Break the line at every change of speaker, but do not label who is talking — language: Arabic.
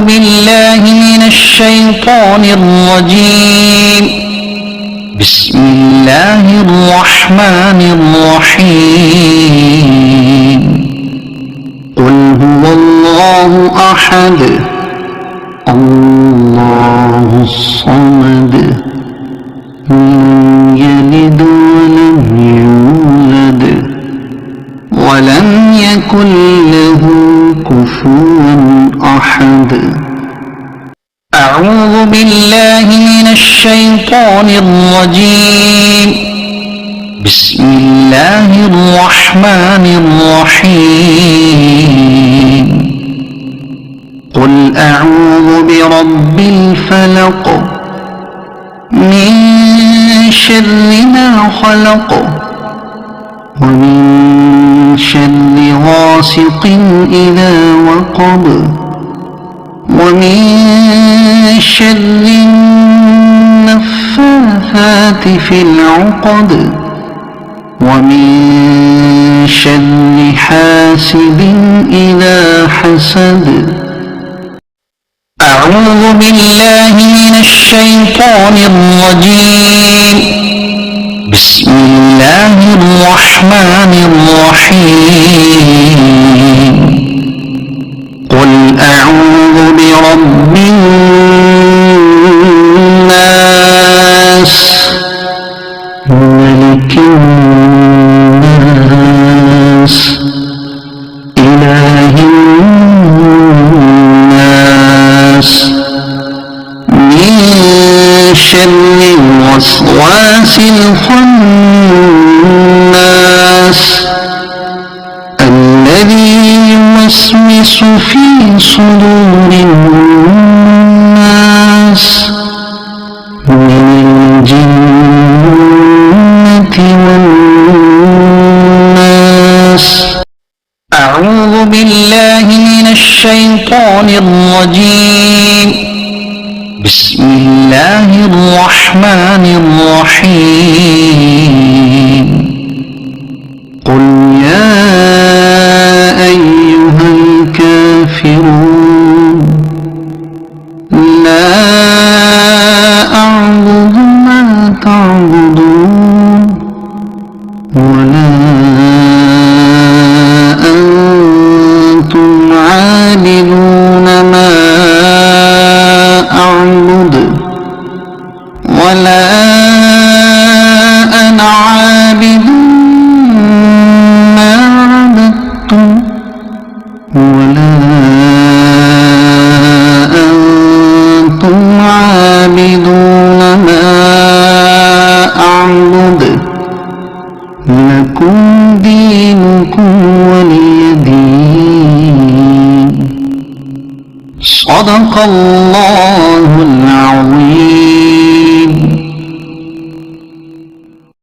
بالله من الشيطان الرجيم. بسم الله الرحمن الرحيم. قل هو الله أحد الله الصمد لم يلد ولم يولد ولم يكن له كفوا أحد. أعوذ بالله من الشيطان الرجيم. بسم الله الرحمن الرحيم. قل أعوذ برب الفلق من شر ما خلق ومن شر غاسق إذا وقب ومن شر النفاثات في العقد ومن شر حاسد إذا حسد. أعوذ بالله من الشيطان الرجيم. بسم الله الرحمن الرحيم. قل أعوذ برب الناس ملك الناس إله الناس من شر الوسواس الخناس الذي يوسوس في صدور الناس من الجنة والناس. أعوذ بالله من الشيطان الرجيم. بسم الله الرحمن الرحيم. قل يا أيها الكافرون لا أعبد ما تعبدون ولا أنتم عابدون ما أعبد ولا أنا عابد ما عبدتم ولا أنتم عابدون ما أعبد لكم دينكم ولي دين. صدق الله العظيم.